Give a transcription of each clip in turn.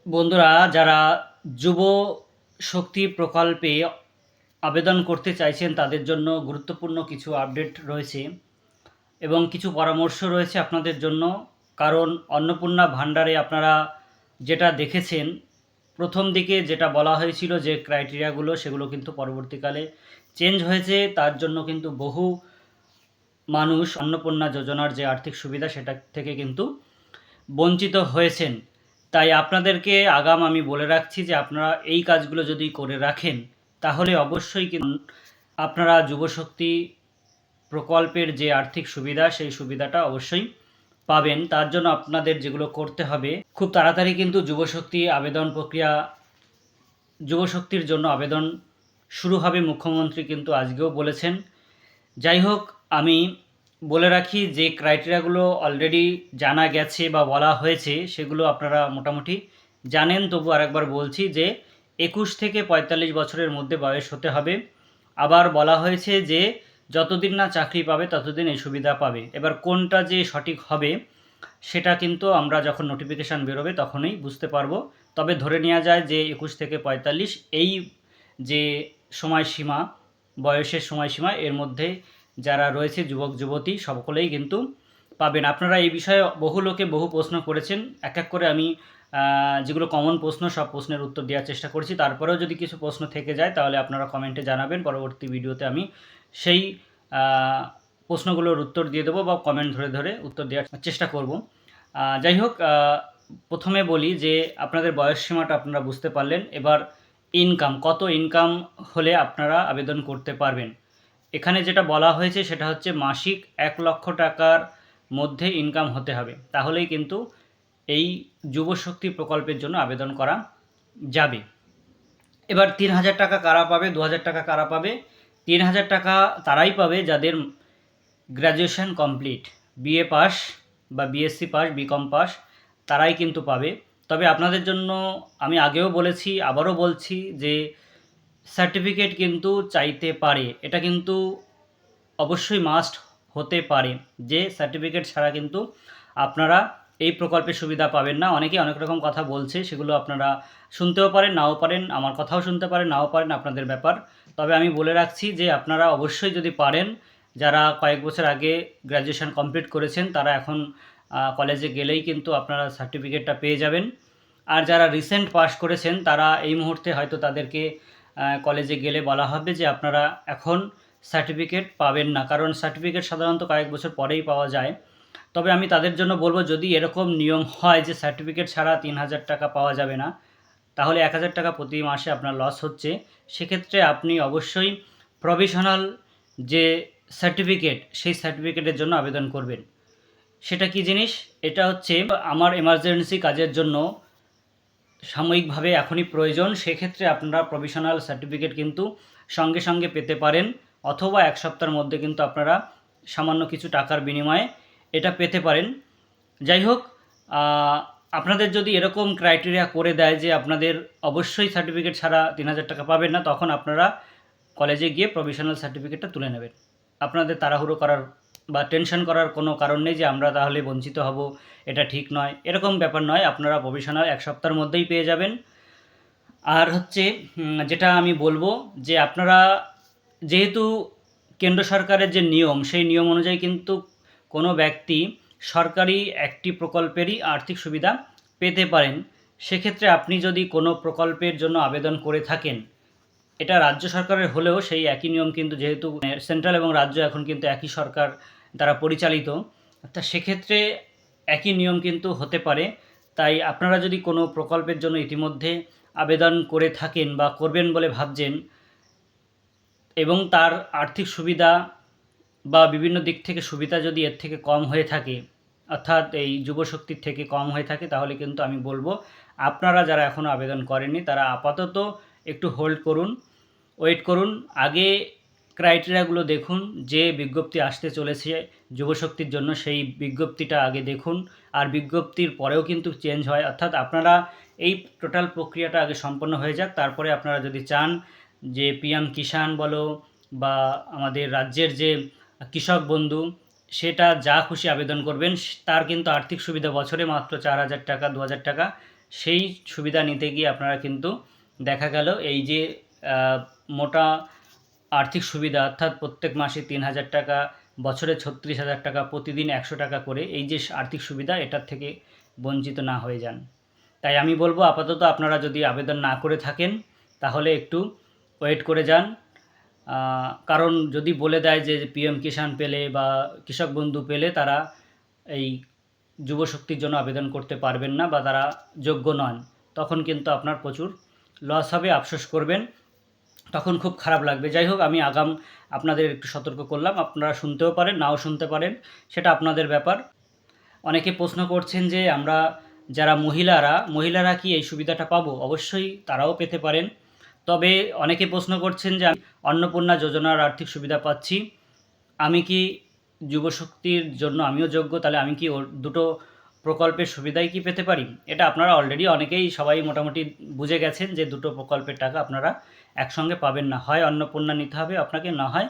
বন্ধুরা, যারা যুব শক্তি প্রকল্পে আবেদন করতে চাইছেন তাদের জন্য গুরুত্বপূর্ণ কিছু আপডেট রয়েছে এবং কিছু পরামর্শ রয়েছে আপনাদের জন্য। কারণ অন্নপূর্ণা ভাণ্ডারে আপনারা যেটা দেখেছেন, প্রথম দিকে যেটা বলা হয়েছিল যে ক্রাইটেরিয়াগুলো, সেগুলো কিন্তু পরবর্তীকালে চেঞ্জ হয়েছে। তার জন্য কিন্তু বহু মানুষ অন্নপূর্ণা যোজনার যে আর্থিক সুবিধা সেটা থেকে কিন্তু বঞ্চিত হয়েছেন। তাই আপনাদেরকে আমি বলে রাখছি যে আপনারা এই কাজগুলো যদি করে রাখেন তাহলে অবশ্যই আপনারা যুবশক্তি প্রকল্পের যে আর্থিক সুবিধা সেই সুবিধাটা অবশ্যই পাবেন। তার জন্য আপনাদের যেগুলো করতে হবে, খুব তাড়াতাড়ি কিন্তু যুবশক্তির জন্য আবেদন শুরু হবে। মুখ্যমন্ত্রী কিন্তু আজকেও বলেছেন। যাই হোক, আমি বলে রাখি যে ক্রাইটেরিয়াগুলো অলরেডি জানা গেছে বা বলা হয়েছে সেগুলো আপনারা মোটামুটি জানেন। তবু আরেকবার বলছি যে 21 থেকে 45 বছরের মধ্যে বয়স হতে হবে। আবার বলা হয়েছে যে যতদিন না চাকরি পাবে ততদিন এই সুবিধা পাবে। এবার কোনটা যে সঠিক হবে সেটা কিন্তু আমরা যখন নোটিফিকেশান বেরোবে তখনই বুঝতে পারবো। তবে ধরে নেওয়া যায় যে 21 থেকে 45 এই যে সময়সীমা, বয়সের সময়সীমা, এর মধ্যে যারা রয়েছে যুবক যুবতী সকলেই কিন্তু পাবেন। আপনারা এই বিষয়ে বহু লোকে বহু প্রশ্ন করেছেন। এক এক করে আমি যেগুলো কমন প্রশ্ন সব প্রশ্নের উত্তর দেওয়ার চেষ্টা করেছি। তারপরেও যদি কিছু প্রশ্ন থেকে যায় তাহলে আপনারা কমেন্টে জানাবেন। পরবর্তী ভিডিওতে আমি সেই প্রশ্নগুলোর উত্তর দিয়ে দেবো বা কমেন্ট ধরে ধরে উত্তর দেওয়ার চেষ্টা করব। যাই হোক, প্রথমে বলি যে আপনাদের বয়স সীমাটা আপনারা বুঝতে পারলেন। এবার কত ইনকাম হলে আপনারা আবেদন করতে পারবেন। এখানে যেটা বলা হয়েছে সেটা হচ্ছে মাসিক 1 লক্ষ টাকার মধ্যে ইনকাম হতে হবে, তাহলেই কিন্তু এই যুবশক্তি প্রকল্পের জন্য আবেদন করা যাবে। এবার 3,000 টাকা কারা পাবে, 2,000 টাকা কারা পাবে? 3,000 টাকা তারাই পাবে যাদের গ্র্যাজুয়েশন কমপ্লিট, বিএ পাস বা বিএসসি পাস, বিকম পাস, তারাই কিন্তু পাবে। তবে আপনাদের জন্য আমি আগেও বলেছি, আবারও বলছি যে সার্টিফিকেট কিন্তু চাইতে পারে। এটা কিন্তু অবশ্যই মাস্ট হতে পারে যে সার্টিফিকেট ছাড়া কিন্তু আপনারা এই প্রকল্পের সুবিধা পাবেন না। অনেকেই অনেক রকম কথা বলছে, সেগুলো আপনারা শুনতেও পারেন, নাও পারেন, আমার কথাও শুনতে পারেন, নাও পারেন, আপনাদের ব্যাপার। তবে আমি বলে রাখছি যে আপনারা অবশ্যই যদি পারেন, যারা কয়েক বছর আগে গ্র্যাজুয়েশন কমপ্লিট করেছেন তারা এখন কলেজে গেলেই কিন্তু আপনারা সার্টিফিকেটটা পেয়ে যাবেন। আর যারা রিসেন্ট পাস করেছেন তারা এই মুহূর্তে হয়তো তাদেরকে কলেজে গেলে বলা হবে যে আপনারা এখন সার্টিফিকেট পাবেন না, কারণ সার্টিফিকেট সাধারণত কয়েক বছর পরেই পাওয়া যায়। তবে আমি তাদের জন্য বলবো, যদি এরকম নিয়ম হয় যে সার্টিফিকেট ছাড়া 3,000 টাকা পাওয়া যাবে না, তাহলে 1,000 টাকা প্রতি মাসে আপনার লস হচ্ছে। সেক্ষেত্রে আপনি অবশ্যই প্রভিশনাল যে সার্টিফিকেট সেই সার্টিফিকেটের জন্য আবেদন করবেন। সেটা কি জিনিস? এটা হচ্ছে আমার এমার্জেন্সি কাজের জন্য সাময়িকভাবে এখনই প্রয়োজন, সেক্ষেত্রে আপনারা প্রভিশনাল সার্টিফিকেট কিন্তু সঙ্গে সঙ্গে পেতে পারেন, অথবা 1 সপ্তাহের মধ্যে কিন্তু আপনারা সামান্য কিছু টাকার বিনিময়ে এটা পেতে পারেন। যাই হোক, আপনাদের যদি এরকম ক্রাইটেরিয়া করে দেয় যে আপনাদের অবশ্যই সার্টিফিকেট ছাড়া 3,000 টাকা পাবেন না, তখন আপনারা কলেজে গিয়ে প্রভিশনাল সার্টিফিকেটটা তুলে নেবেন। আপনাদের তাড়াহুড়ো করার বা টেনশন করার কোনো কারণ নেই যে আমরা তাহলে বঞ্চিত হব, এটা ঠিক নয়। এরকম ব্যাপার নয়, আপনারা প্রভিশনাল 1 সপ্তাহের মধ্যেই পেয়ে যাবেন। আর হচ্ছে যেটা আমি বলবো যে আপনারা যেহেতু কেন্দ্র সরকারের যে নিয়ম, সেই নিয়ম অনুযায়ী কিন্তু কোনো ব্যক্তি সরকারি একটি প্রকল্পেরই আর্থিক সুবিধা পেতে পারেন। সেক্ষেত্রে আপনি যদি কোনো প্রকল্পের জন্য আবেদন করে থাকেন, এটা রাজ্য সরকারের হলেও সেই একই নিয়ম, কিন্তু যেহেতু সেন্ট্রাল এবং রাজ্য এখন কিন্তু একই সরকার দ্বারা পরিচালিত, তা সেক্ষেত্রে একই নিয়ম কিন্তু হতে পারে। তাই আপনারা যদি কোনো প্রকল্পের জন্য ইতিমধ্যে আবেদন করে থাকেন বা করবেন বলে ভাবছেন এবং তার আর্থিক সুবিধা বা বিভিন্ন দিক থেকে সুবিধা যদি এর থেকে কম হয়ে থাকে, অর্থাৎ এই যুবশক্তির থেকে কম হয়ে থাকে, তাহলে কিন্তু আমি বলবো আপনারা যারা এখনও আবেদন করেননি তারা আপাতত একটু হোল্ড করুন, ওয়েট করুন। আগে ক্রাইটেরিয়াগুলো দেখুন, যে বিজ্ঞপ্তি আসতে চলেছে যুবশক্তির জন্য সেই বিজ্ঞপ্তিটা আগে দেখুন। আর বিজ্ঞপ্তির পরেও কিন্তু চেঞ্জ হয়, অর্থাৎ আপনারা এই টোটাল প্রক্রিয়াটা আগে সম্পন্ন হয়ে যাক, তারপরে আপনারা যদি চান যে পিএম কিষাণ বলো বা আমাদের রাজ্যের যে কৃষক বন্ধু, সেটা যা খুশি আবেদন করবেন। তার কিন্তু আর্থিক সুবিধা বছরে মাত্র 4,000 টাকা, 2,000 টাকা, সেই সুবিধা নিতে গিয়ে আপনারা কিন্তু দেখা গেল এই যে মোটা আর্থিক সুবিধা, অর্থাৎ প্রত্যেক মাসে ৩,০০০ টাকা, বছরে ৩৬,০০০ টাকা, প্রতিদিন ১০০ টাকা করে, এই যে আর্থিক সুবিধা, এটার থেকে বঞ্চিত না হয়ে যান। তাই আমি বলবো আপাতত আপনারা যদি আবেদন না করে থাকেন তাহলে একটু ওয়েট করে যান। কারণ যদি বলে দেয় যে পিএম কিষাণ পেলে বা কৃষক বন্ধু পেলে তারা এই যুবশক্তির জন্য আবেদন করতে পারবেন না বা তারা যোগ্য নন, তখন কিন্তু আপনার প্রচুর লস হবে, আফসোস করবেন, তখন খুব খারাপ লাগবে। যাই হোক, আমি আপনাদের একটু সতর্ক করলাম, আপনারা শুনতেও পারেন, নাও শুনতে পারেন, সেটা আপনাদের ব্যাপার। অনেকে প্রশ্ন করছেন যে আমরা যারা মহিলারা কি এই সুবিধাটা পাবো? অবশ্যই তারাও পেতে পারেন। তবে অনেকে প্রশ্ন করছেন যে আমি অন্নপূর্ণা যোজনার আর্থিক সুবিধা পাচ্ছি, আমি কি যুবশক্তির জন্য আমিও যোগ্য, তাহলে আমি কি দুটো প্রকল্পের সুবিধাই কি পেতে পারি? এটা আপনারা অলরেডি অনেকেই সবাই মোটামুটি বুঝে গেছেন যে দুটো প্রকল্পের টাকা আপনারা একসঙ্গে পাবেন না, হয় অন্নপূর্ণা নিতে হবে আপনাকে, না হয়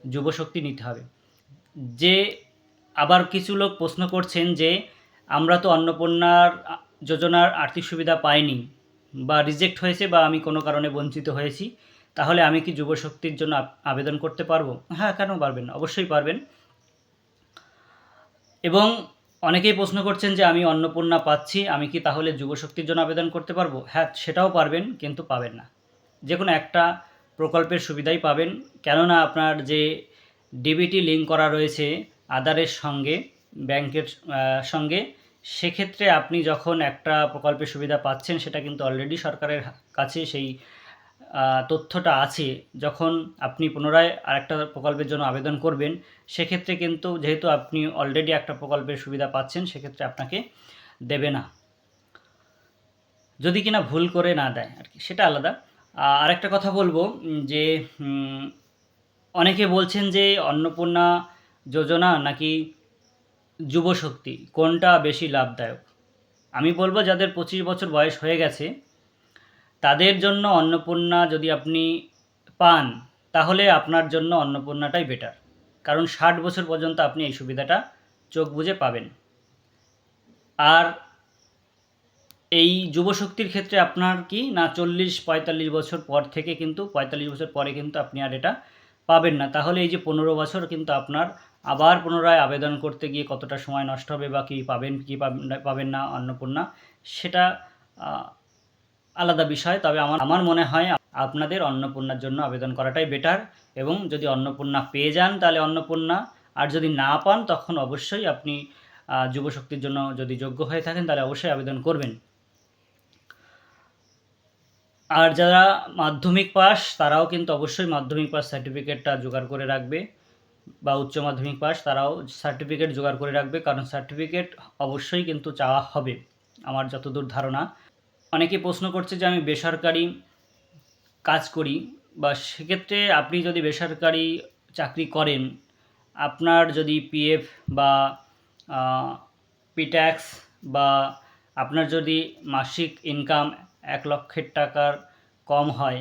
যুবশক্তি নিতে হবে। যে আবার কিছু লোক প্রশ্ন করছেন যে আমরা তো অন্নপূর্ণার যোজনার আর্থিক সুবিধা পাইনি বা রিজেক্ট হয়েছে বা আমি কোনো কারণে বঞ্চিত হয়েছি, তাহলে আমি কি যুবশক্তির জন্য আবেদন করতে পারবো? হ্যাঁ, কেন পারবেন? অবশ্যই পারবেন। এবং অনেকেই প্রশ্ন করছেন যে আমি অন্নপূর্ণা পাচ্ছি, আমি কি তাহলে যুবশক্তির জন্য আবেদন করতে পারবো? হ্যাঁ, সেটাও পারবেন, কিন্তু পাবেন না। যে কোনো একটা প্রকল্পের সুবিধাই পাবেন, কেননা আপনার যে ডিবিটি লিঙ্ক করা রয়েছে আধারের সঙ্গে, ব্যাংকের সঙ্গে, সেক্ষেত্রে আপনি যখন একটা প্রকল্পের সুবিধা পাচ্ছেন সেটা কিন্তু অলরেডি সরকারের কাছে সেই তথ্যটা আছে। যখন আপনি পুনরায় আরেকটা প্রকল্পের জন্য আবেদন করবেন, সেক্ষেত্রে কিন্তু যেহেতু আপনি অলরেডি একটা প্রকল্পের সুবিধা পাচ্ছেন, সেক্ষেত্রে আপনাকে দেবে না, যদি কিনা ভুল করে না দেয় আর কি, সেটা আলাদা। আরেকটা কথা বলবো যে অনেকে বলছেন যে অন্নপূর্ণা যোজনা নাকি যুবশক্তি, কোনটা বেশি লাভদায়ক? আমি বলবো যাদের 25 বছর বয়স হয়ে গেছে তাদের জন্য অন্নপূর্ণা যদি আপনি পান, তাহলে আপনার জন্য অন্নপূর্ণাটাই বেটার। কারণ 60 বছর পর্যন্ত আপনি এই সুবিধাটা চোখ বুজে পাবেন। আর এই যুবশক্তির ক্ষেত্রে আপনার কি না 40-45 বছর পর থেকে কিন্তু 45 বছর পরে কিন্তু আপনি আর এটা পাবেন না। তাহলে এই যে 15 বছর কিন্তু আপনার আবার পুনরায় আবেদন করতে গিয়ে কতটা সময় নষ্ট হবে বা কি পাবেন কি পাবেন না অন্নপূর্ণা, সেটা আলাদা বিষয়। তবে আমার মনে হয় আপনাদের অন্নপূর্ণার জন্য আবেদন করাটাই বেটার, এবং যদি অন্নপূর্ণা পেয়ে যান তাহলে অন্নপূর্ণা, আর যদি না পান তখন অবশ্যই আপনি যুবশক্তির জন্য যদি যোগ্য হয়ে থাকেন তাহলে অবশ্যই আবেদন করবেন। আর যারা মাধ্যমিক পাস তারাও কিন্তু অবশ্যই মাধ্যমিক পাস সার্টিফিকেটটা জোগাড় করে রাখবে, বা উচ্চ মাধ্যমিক পাস তারাও সার্টিফিকেট জোগাড় করে রাখবে, কারণ সার্টিফিকেট অবশ্যই কিন্তু চাওয়া হবে আমার যতদূর ধারণা। অনেকে প্রশ্ন করছে যে আমি বেসরকারি কাজ করি, বা সেক্ষেত্রে আপনি যদি বেসরকারি চাকরি করেন, আপনার যদি পিএফ বা পিট্যাক্স বা আপনার যদি মাসিক ইনকাম 1,00,000 টাকার কম হয়,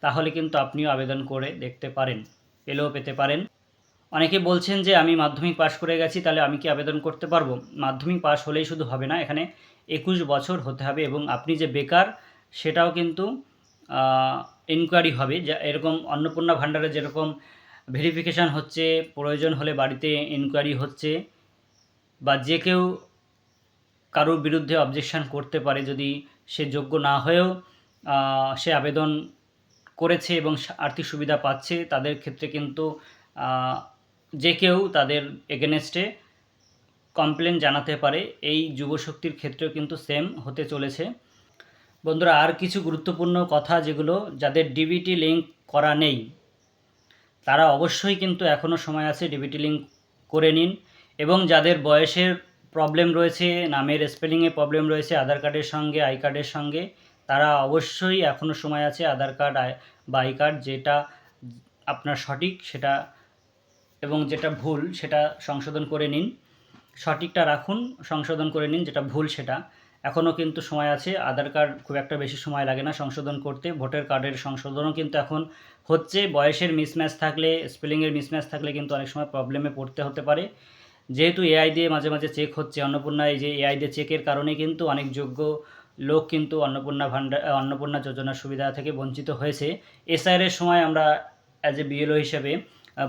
তাহলে কিন্তু আপনিও আবেদন করে দেখতে পারেন, পেলেও পেতে পারেন। অনেকে বলছেন যে আমি মাধ্যমিক পাশ করে গেছি, তাহলে আমি কি আবেদন করতে পারবো? মাধ্যমিক পাশ হলেই শুধু হবে না, এখানে 21 বছর হতে হবে, এবং আপনি যে বেকার সেটাও কিন্তু ইনকোয়ারি হবে। যা এরকম অন্নপূর্ণা ভাণ্ডারে যেরকম ভেরিফিকেশান হচ্ছে, প্রয়োজন হলে বাড়িতে ইনকোয়ারি হচ্ছে, বা যে কেউ কারোর বিরুদ্ধে অবজেকশান করতে পারে যদি সে যোগ্য না হয়েও সে আবেদন করেছে এবং আর্থিক সুবিধা পাচ্ছে, তাদের ক্ষেত্রে কিন্তু যে কেউ তাদের এগেনস্টে কমপ্লেন জানাতে পারে। এই যুবশক্তির ক্ষেত্রেও কিন্তু সেম হতে চলেছে। বন্ধুরা, আর কিছু গুরুত্বপূর্ণ কথা যেগুলো, যাদের ডিবিটি লিঙ্ক করা নেই তারা অবশ্যই কিন্তু এখনও সময় আছে, ডিবিটি লিঙ্ক করে নিন। এবং যাদের বয়সের প্রবলেম রয়েছে, নামের স্পেলিংয়ে প্রবলেম রয়েছে আধার কার্ডের সঙ্গে, আই কার্ডের সঙ্গে, তারা অবশ্যই এখনও সময় আছে আধার কার্ড বা আই কার্ড যেটা আপনার সঠিক সেটা, এবং যেটা ভুল সেটা সংশোধন করে নিন। সঠিকটা রাখুন, সংশোধন করে নিন, যেটা ভুল সেটা। এখনও কিন্তু সময় আছে। আধার কার্ড খুব একটা বেশি সময় লাগে না সংশোধন করতে। ভোটার কার্ডের সংশোধনও কিন্তু এখন হচ্ছে। বয়সের মিসম্যাচ থাকলে, স্পেলিংয়ের মিসম্যাচ থাকলে কিন্তু অনেক সময় প্রবলেমে পড়তে হতে পারে। যেহেতু এআই দিয়ে মাঝে মাঝে চেক হচ্ছে, অন্নপূর্ণা এই যে এআই দিয়ে চেকের কারণে কিন্তু অনেক যোগ্য লোক কিন্তু অন্নপূর্ণা যোজনার সুবিধা থেকে বঞ্চিত হয়েছে। এসআইআরের সময় আমরা অ্যাজ এ বিএলও হিসেবে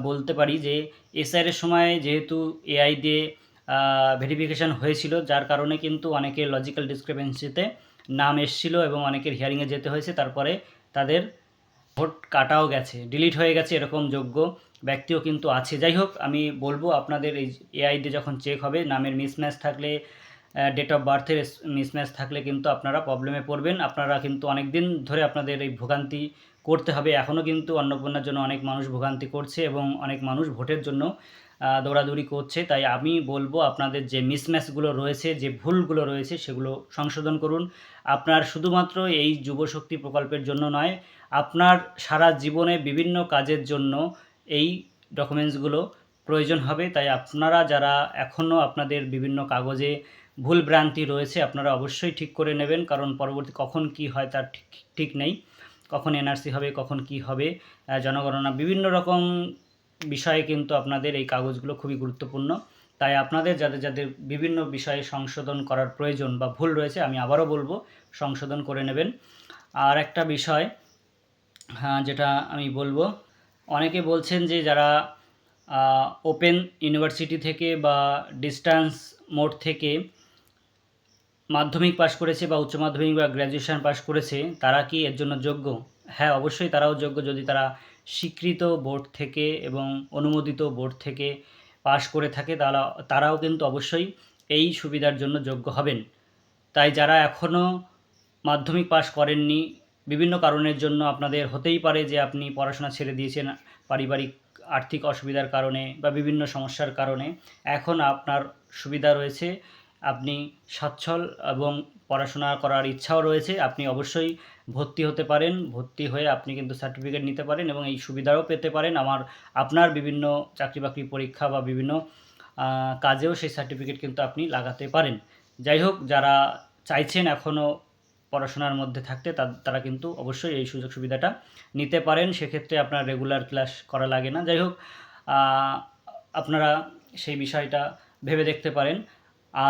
বলতে পারি যে এসআইআরের সময় যেহেতু এআই দিয়ে ভেরিফিকেশান হয়েছিল, যার কারণে কিন্তু অনেকের লজিক্যাল ডিসক্রিপেন্সিতে নাম এসেছিল এবং অনেকের হিয়ারিংয়ে যেতে হয়েছে, তারপরে তাদের ভোট কাটাও গেছে, ডিলিট হয়ে গেছে, এরকম যোগ্য ব্যক্তিও কিন্তু আছে। যাই হোক, আমি বলবো আপনাদের এই এআই দিয়ে যখন চেক হবে, নামের মিসম্যাচ থাকলে, ডেট অফ বার্থের মিসম্যাচ থাকলে কিন্তু আপনারা প্রবলেমে পড়বেন। আপনারা কিন্তু অনেক দিন ধরে আপনাদের এই ভোগান্তি করতে হবে। এখনও কিন্তু অন্নপূর্ণার জন্য অনেক মানুষ ভোগান্তি করছে এবং অনেক মানুষ ভোটের জন্য দৌড়াদৌড়ি করছে। তাই আমি বলবো আপনাদের যে মিসম্যাচগুলো রয়েছে, যে ভুলগুলো রয়েছে, সেগুলো সংশোধন করুন। আপনার শুধুমাত্র এই যুবশক্তি প্রকল্পের জন্য নয়, আপনার সারা জীবনে বিভিন্ন কাজের জন্য এই ডকুমেন্টসগুলো প্রয়োজন হবে। তাই আপনারা যারা এখনও আপনাদের বিভিন্ন কাগজে ভুল ভ্রান্তি রয়েছে, আপনারা অবশ্যই ঠিক করে নেবেন, কারণ পরবর্তী কখন কি হয় তার ঠিক নেই। কখন এনআরসি হবে, কখন কি হবে, জনগণনা, বিভিন্ন রকম বিষয়ে কিন্তু আপনাদের এই কাগজগুলো খুবই গুরুত্বপূর্ণ। তাই আপনাদের যাদের বিভিন্ন বিষয়ে সংশোধন করার প্রয়োজন বা ভুল রয়েছে, আমি আবারও বলবো সংশোধন করে নেবেন। আর একটা বিষয় যেটা আমি বলবো, অনেকে বলছেন যে যারা ওপেন ইউনিভার্সিটি থেকে বা ডিস্ট্যান্স মোড থেকে মাধ্যমিক পাশ করেছে বা উচ্চ মাধ্যমিক বা গ্র্যাজুয়েশন পাশ করেছে, তারা কি এর জন্য যোগ্য? হ্যাঁ, অবশ্যই তারাও যোগ্য, যদি তারা স্বীকৃত বোর্ড থেকে এবং অনুমোদিত বোর্ড থেকে পাশ করে থাকে, তারাও কিন্তু অবশ্যই এই সুবিধার জন্য যোগ্য হবেন। তাই যারা এখনও মাধ্যমিক পাশ করেননি, বিভিন্ন কারণের জন্য আপনাদের হতেই পারে যে আপনি পড়াশোনা ছেড়ে দিয়েছেন পারিবারিক আর্থিক অসুবিধার কারণে বা বিভিন্ন সমস্যার কারণে, এখন আপনার সুবিধা রয়েছে, আপনি সচ্ছল এবং পড়াশোনা করার ইচ্ছাও রয়েছে, আপনি অবশ্যই ভর্তি হতে পারেন। ভর্তি হয়ে আপনি কিন্তু সার্টিফিকেট নিতে পারেন এবং এই সুবিধাও পেতে পারেন। আপনার বিভিন্ন চাকরি বাকরি পরীক্ষা বা বিভিন্ন কাজেও সেই সার্টিফিকেট কিন্তু আপনি লাগাতে পারেন। যাই হোক, যারা চাইছেন এখনও পড়াশোনার মধ্যে থাকতে, তারা কিন্তু অবশ্যই এই সুযোগ সুবিধাটা নিতে পারেন। সেক্ষেত্রে আপনার রেগুলার ক্লাস করা লাগে না। যাই হোক, আপনারা সেই বিষয়টা ভেবে দেখতে পারেন।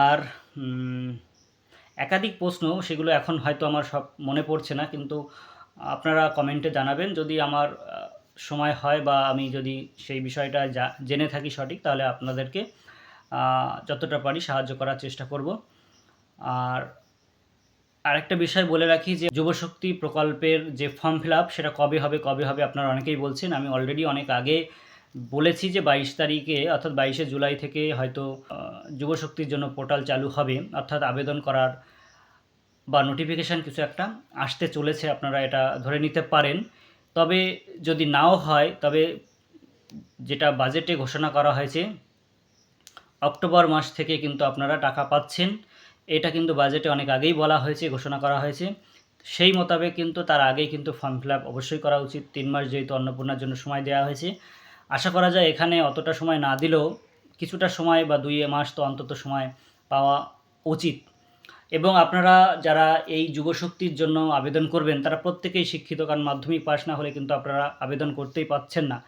আর একাধিক প্রশ্ন, সেগুলো এখন হয়তো আমার সব মনে পড়ছে না, কিন্তু আপনারা কমেন্টে জানাবেন। যদি আমার সময় হয় বা আমি যদি সেই বিষয়টা জেনে থাকি সঠিক, তাহলে আপনাদেরকে যতটা পারি সাহায্য করার চেষ্টা করব। আর আরেকটা বিষয় বলে রাখি যে যুবশক্তি প্রকল্পের যে ফর্ম ফিল আপ, সেটা কবে হবে আপনারা অনেকেই বলছেন। আমি অলরেডি অনেক আগে বলেছি যে 22 তারিখে, অর্থাৎ 22শে জুলাই থেকে হয়তো যুবশক্তির জন্য পোর্টাল চালু হবে, অর্থাৎ আবেদন করার বা নোটিফিকেশান কিছু একটা আসতে চলেছে, আপনারা এটা ধরে নিতে পারেন। তবে যদি নাও হয়, তবে যেটা বাজেটে ঘোষণা করা হয়েছে, অক্টোবর মাস থেকে কিন্তু আপনারা টাকা পাচ্ছেন। এটা কিন্তু বাজেটে অনেক আগেই বলা হয়েছে, ঘোষণা করা হয়েছে। সেই মোতাবেক কিন্তু তার আগেই কিন্তু ফর্ম ফিল আপ অবশ্যই করা উচিত। 3 মাস যেহেতু অন্নপূর্ণার জন্য সময় দেওয়া হয়েছে, আশা করা যায় এখানে অতটা সময় না দিলেও কিছুটা সময় বা 2 মাস তো অন্তত সময় পাওয়া উচিত। এবং আপনারা যারা এই যুবশক্তির জন্য আবেদন করবেন, তারা প্রত্যেকেই শিক্ষিত, কারণ মাধ্যমিক পাশ না হলে কিন্তু আপনারা আবেদন করতেই পারছেন না।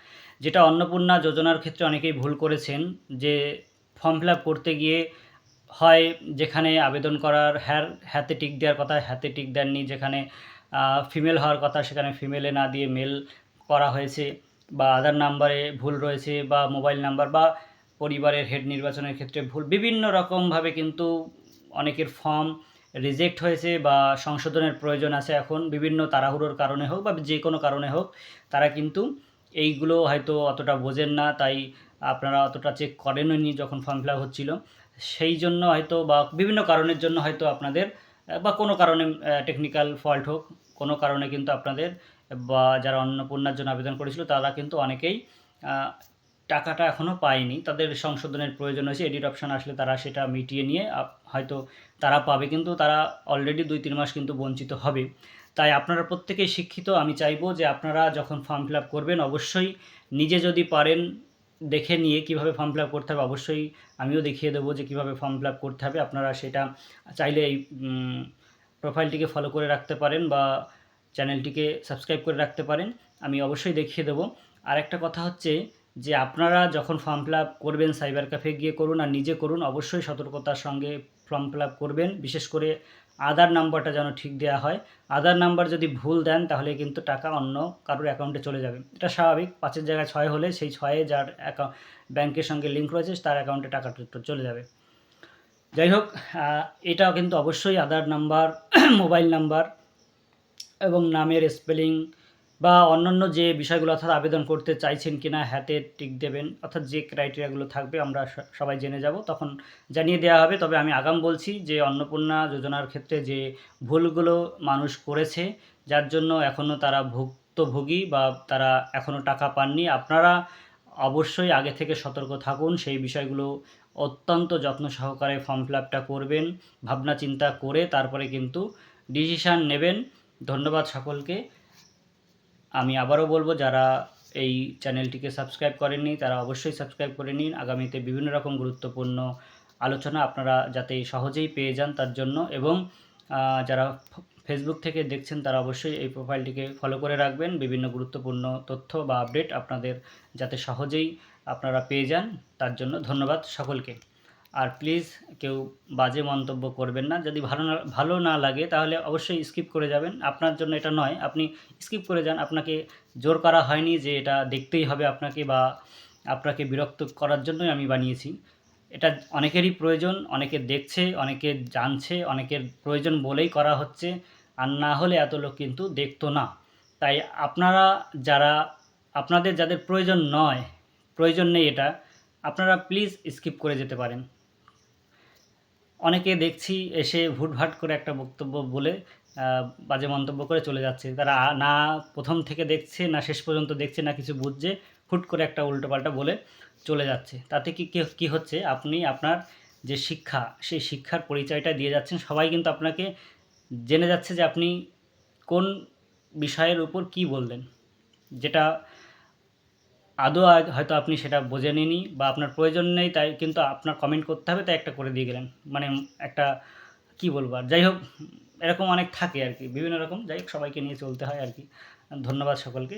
যেটা অন্নপূর্ণা যোজনার ক্ষেত্রে অনেকেই ভুল করেছেন, যে ফর্ম ফিল আপ করতে গিয়ে হয় যেখানে আবেদন করার হ্যাঁতে টিক দেওয়ার কথা হ্যাঁতে টিক দেননি, যেখানে ফিমেল হওয়ার কথা সেখানে ফিমেলে না দিয়ে মেল করা হয়েছে, বা আধার নাম্বারে ভুল রয়েছে, বা মোবাইল নাম্বার, বা পরিবারের হেড নির্বাচনের ক্ষেত্রে ভুল, বিভিন্ন রকমভাবে কিন্তু অনেকের ফর্ম রিজেক্ট হয়েছে বা সংশোধনের প্রয়োজন আছে এখন, বিভিন্ন তাড়াহুড়োর কারণে হোক বা যে কোনো কারণে হোক, তারা কিন্তু এইগুলো হয়তো অতটা বোঝেন না, তাই আপনারা অতটা চেক করেননি যখন ফর্ম ফিল আপ হচ্ছিলো। সেই জন্য হয়তো বা বিভিন্ন কারণের জন্য হয়তো আপনাদের, বা কোনো কারণে টেকনিক্যাল ফল্ট হোক, কোনো কারণে কিন্তু আপনাদের বা যারা অন্নপূর্ণার জন্য আবেদন করেছিল, তারা কিন্তু অনেকেই টাকাটা এখনও পায়নি। তাদের সংশোধনের প্রয়োজন হয়েছে। এডিট অপশান আসলে তারা সেটা মিটিয়ে নিয়ে হয়তো তারা পাবে, কিন্তু তারা অলরেডি 2-3 মাস কিন্তু বঞ্চিত হবে। তাই আপনারা প্রত্যেকেই শিক্ষিত। আমি চাইবো যে আপনারা যখন ফর্ম ফিল আপ করবেন, অবশ্যই নিজে যদি পারেন দেখে নিয়ে কীভাবে ফর্ম ফিল আপ করতে হবে, অবশ্যই আমিও দেখিয়ে দেবো যে কীভাবে ফর্ম ফিল আপ করতে হবে। আপনারা সেটা চাইলে এই প্রোফাইলটিকে ফলো করে রাখতে পারেন বা চ্যানেলটিকে সাবস্ক্রাইব করে রাখতে পারেন, আমি অবশ্যই দেখিয়ে দেবো। আরেকটা কথা হচ্ছে যে আপনারা যখন ফর্ম ফিল আপ করবেন, সাইবার ক্যাফে গিয়ে করুন আর নিজে করুন, অবশ্যই সতর্কতার সঙ্গে ফর্ম ফিল আপ করবেন। বিশেষ করে আধার নাম্বারটা যেন ঠিক দেওয়া হয়। আধার নাম্বার যদি ভুল দেন তাহলে কিন্তু টাকা অন্য কারোর অ্যাকাউন্টে চলে যাবে। এটা স্বাভাবিক, 5-এর জায়গায় 6 হলে সেই 6-এ যার ব্যাংকের সঙ্গে লিঙ্ক রয়েছে তার অ্যাকাউন্টে টাকাটা চলে যাবে। যাই হোক, এটাও কিন্তু অবশ্যই আধার নাম্বার, মোবাইল নাম্বার এবং নামের স্পেলিং বা অন্যান্য যে বিষয়গুলো অর্থাৎ আবেদন করতে চাইছেন কিনা হ্যাঁতে টিক দেবেন, অর্থাৎ যে ক্রাইটেরিয়াগুলো থাকবে আমরা সবাই জেনে যাব, তখন জানিয়ে দেওয়া হবে। তবে আমি আগাম বলছি যে অন্নপূর্ণা যোজনার ক্ষেত্রে যে ভুলগুলো মানুষ করেছে, যার জন্য এখনও তারা ভুক্তভোগী বা তারা এখনও টাকা পাননি, আপনারা অবশ্যই আগে থেকে সতর্ক থাকুন। সেই বিষয়গুলো অত্যন্ত যত্ন সহকারে ফর্ম ফিল আপটা করবেন, ভাবনা চিন্তা করে তারপরে কিন্তু ডিসিশান নেবেন। ধন্যবাদ সকলকে। আমি আবারও বলবো, যারা এই চ্যানেলটিকে সাবস্ক্রাইব করেননি তারা অবশ্যই সাবস্ক্রাইব করে নিন। আগামীতে বিভিন্ন রকম গুরুত্বপূর্ণ আলোচনা আপনারা যাতে সহজেই পেয়ে যান তার জন্য, এবং যারা ফেসবুক থেকে দেখছেন তারা অবশ্যই এই প্রোফাইলটিকে ফলো করে রাখবেন। বিভিন্ন গুরুত্বপূর্ণ তথ্য বা আপডেট আপনাদের যাতে সহজেই আপনারা পেয়ে যান তার জন্য ধন্যবাদ সকলকে। আর প্লিজ কেউ বাজে মন্তব্য করবেন না। যদি ভালো না লাগে তাহলে অবশ্যই স্কিপ করে যাবেন। আপনার জন্য এটা নয়, আপনি স্কিপ করে যান। আপনাকে জোর করা হয়নি যে এটা দেখতেই হবে আপনাকে, বা আপনাকে বিরক্ত করার জন্যই আমি বানিয়েছি। এটা অনেকেরই প্রয়োজন, অনেকে দেখছে, অনেকে জানছে, অনেকের প্রয়োজন বলেই করা হচ্ছে। আর না হলে এত লোক কিন্তু দেখতো না। তাই আপনারা আপনাদের যাদের প্রয়োজন নেই এটা, আপনারা প্লিজ স্কিপ করে যেতে পারেন। অনেকে দেখছি এসে ভুটভাট করে একটা বক্তব্য বলে বাজে মন্তব্য করে চলে যাচ্ছে। তারা না প্রথম থেকে দেখছে, না শেষ পর্যন্ত দেখছে, না কিছু বুঝছে, হুট করে একটা উল্টোপাল্টা বলে চলে যাচ্ছে। তাতে কি হচ্ছে, আপনি আপনার যে শিক্ষা, সেই শিক্ষার পরিচয়টা দিয়ে যাচ্ছেন। সবাই কিন্তু আপনাকে জেনে যাচ্ছে যে আপনি কোন বিষয়ের উপর কী বললেন, যেটা আদৌ হয়তো আপনি সেটা বোঝেনইনি বা আপনার প্রয়োজন নেই, তাই কিন্তু আপনার কমেন্ট করতে হবে তাই একটা করে দিয়ে গেলেন। মানে একটা কী বলবো আর, যাই হোক, এরকম অনেক থাকে আর কি, বিভিন্ন রকম। যাই হোক, সবাইকে নিয়ে চলতে হয় আর কি। ধন্যবাদ সকলকে।